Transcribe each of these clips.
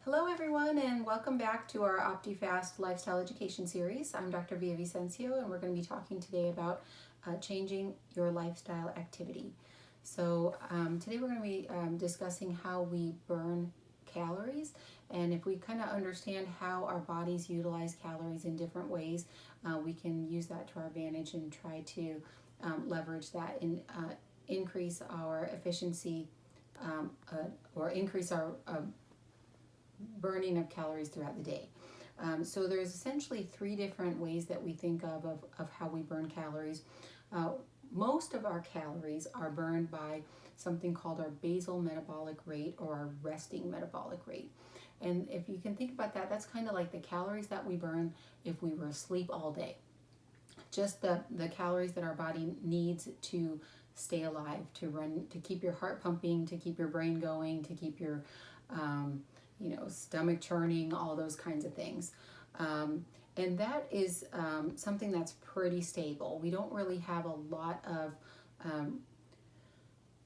Hello everyone and welcome back to our OptiFast Lifestyle Education Series. I'm Dr. Via Vicencio and we're going to be talking today about changing your lifestyle activity. Today we're going to be discussing how we burn calories, and if we kind of understand how our bodies utilize calories in different ways, we can use that to our advantage and try to leverage that and increase our efficiency or increase our burning of calories throughout the day. So there's essentially three different ways that we think of how we burn calories. Most of our calories are burned by something called our basal metabolic rate or our resting metabolic rate. And if you can think about that, that's kind of like the calories that we burn if we were asleep all day. Just the calories that our body needs to stay alive, to run, to keep your heart pumping, to keep your brain going, to keep your stomach churning, all those kinds of things. And that is something that's pretty stable. We don't really have a lot of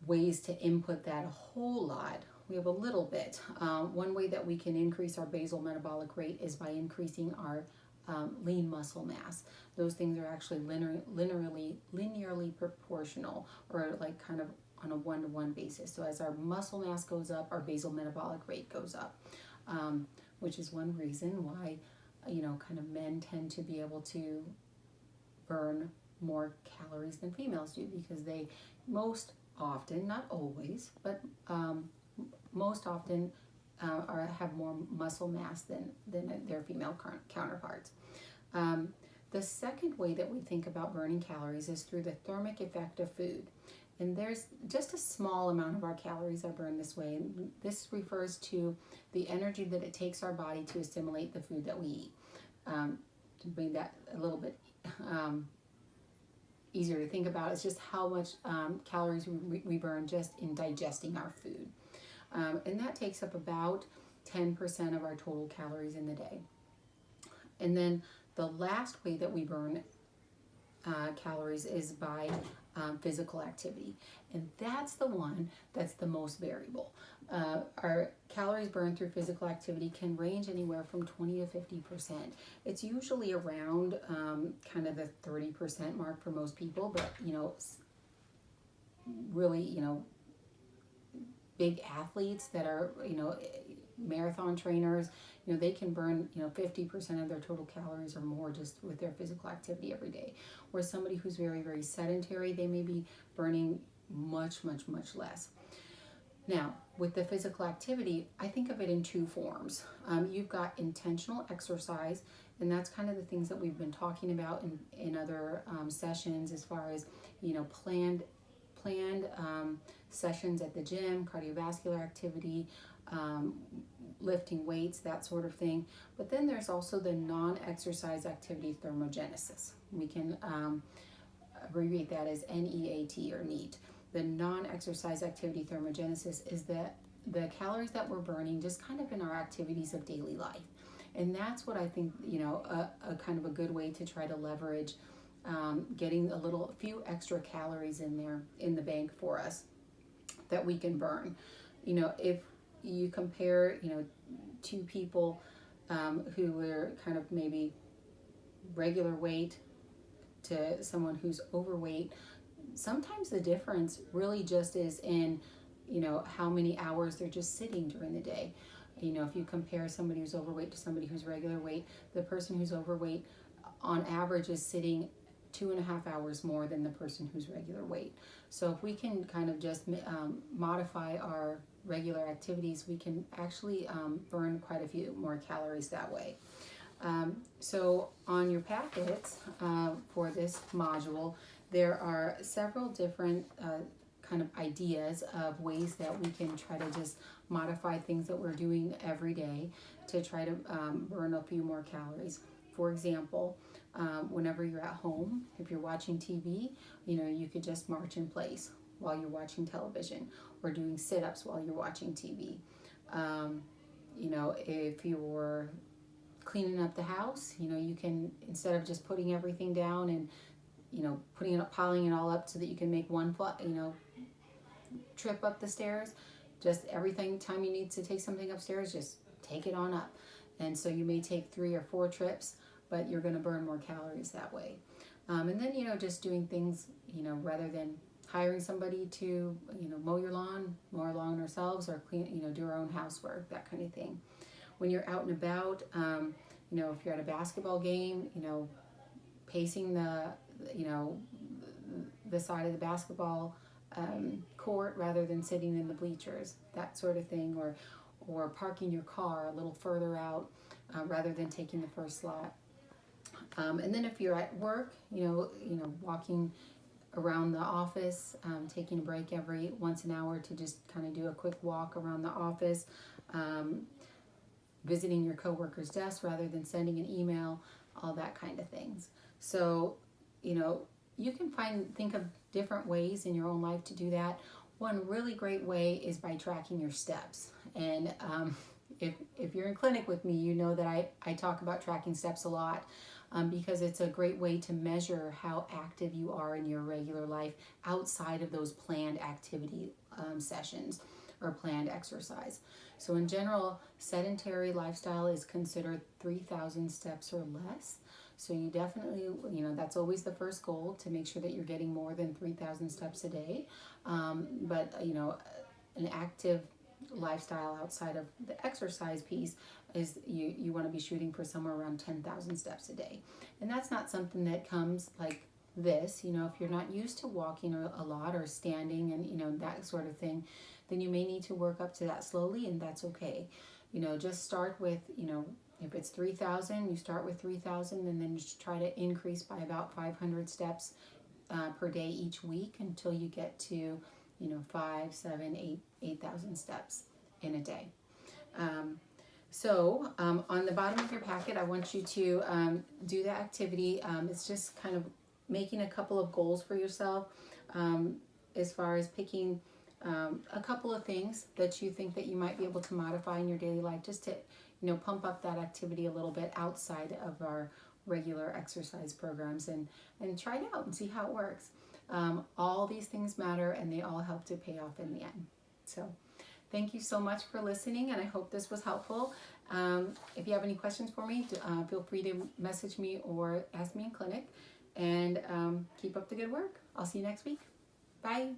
ways to input that a whole lot. We have a little bit. One way that we can increase our basal metabolic rate is by increasing our lean muscle mass. Those things are actually linearly proportional, or like kind of on a one-to-one basis. So as our muscle mass goes up, our basal metabolic rate goes up, which is one reason why, kind of men tend to be able to burn more calories than females do, because they most often, not always, but most often have more muscle mass than their female counterparts. The second way that we think about burning calories is through the thermic effect of food. And there's just a small amount of our calories are burned this way. And this refers to the energy that it takes our body to assimilate the food that we eat. To bring that a little bit easier to think about, it's just how much calories we burn just in digesting our food. And that takes up about 10% of our total calories in the day. And then the last way that we burn calories is by physical activity, and that's the one that's the most variable. Our calories burned through physical activity can range anywhere from 20 to 50%. It's usually around kind of the 30% mark for most people, but really, big athletes that are, marathon trainers, they can burn, 50% of their total calories or more just with their physical activity every day. Whereas somebody who's very, very sedentary, they may be burning much, much, much less. Now, with the physical activity, I think of it in two forms. You've got intentional exercise, and that's kind of the things that we've been talking about in other sessions, as far as, planned sessions at the gym, cardiovascular activity, lifting weights, that sort of thing. But then there's also the non-exercise activity thermogenesis. We can abbreviate that as NEAT or NEAT. The non-exercise activity thermogenesis is the calories that we're burning just kind of in our activities of daily life. And that's what I think, a kind of a good way to try to leverage getting a few extra calories in there in the bank for us that we can burn. If you compare, two people who were kind of maybe regular weight to someone who's overweight, sometimes the difference really just is in, how many hours they're just sitting during the day. If you compare somebody who's overweight to somebody who's regular weight, the person who's overweight on average is sitting 2.5 hours more than the person who's regular weight. So if we can kind of just modify our regular activities, we can actually burn quite a few more calories that way. So on your packets for this module, there are several different kind of ideas of ways that we can try to just modify things that we're doing every day to try to burn a few more calories. For example, whenever you're at home, if you're watching TV, you could just march in place while you're watching television, or doing sit-ups while you're watching TV. If you're cleaning up the house, you can, instead of just putting everything down and, piling it all up so that you can make one trip up the stairs, just everything time you need to take something upstairs, just take it on up. And so you may take 3 or 4 trips, but you're going to burn more calories that way. And then, just doing things, rather than hiring somebody to, mow your lawn, mow our lawn ourselves, or clean, do our own housework, that kind of thing. When you're out and about, if you're at a basketball game, pacing the side of the basketball court rather than sitting in the bleachers, that sort of thing, or parking your car a little further out rather than taking the first slot. And then if you're at work, walking around the office, taking a break every once an hour to just kind of do a quick walk around the office, visiting your coworker's desk rather than sending an email, all that kind of things. So, you can think of different ways in your own life to do that. One really great way is by tracking your steps. And if you're in clinic with me, you know that I talk about tracking steps a lot. Because it's a great way to measure how active you are in your regular life outside of those planned activity sessions or planned exercise. So in general, sedentary lifestyle is considered 3,000 steps or less. So you definitely, that's always the first goal, to make sure that you're getting more than 3,000 steps a day. But an active lifestyle outside of the exercise piece is you want to be shooting for somewhere around 10,000 steps a day. And that's not something that comes like this. If you're not used to walking a lot or standing and that sort of thing, then you may need to work up to that slowly, and that's okay. Just start with, if it's 3,000, you start with 3,000, and then just try to increase by about 500 steps per day each week until you get to 5, 7, 8,000 steps in a day. So on the bottom of your packet, I want you to do the activity. It's just kind of making a couple of goals for yourself as far as picking a couple of things that you think that you might be able to modify in your daily life, just to pump up that activity a little bit outside of our regular exercise programs, and try it out and see how it works. All these things matter, and they all help to pay off in the end. So thank you so much for listening, and I hope this was helpful. If you have any questions for me, feel free to message me or ask me in clinic, and keep up the good work. I'll see you next week. Bye.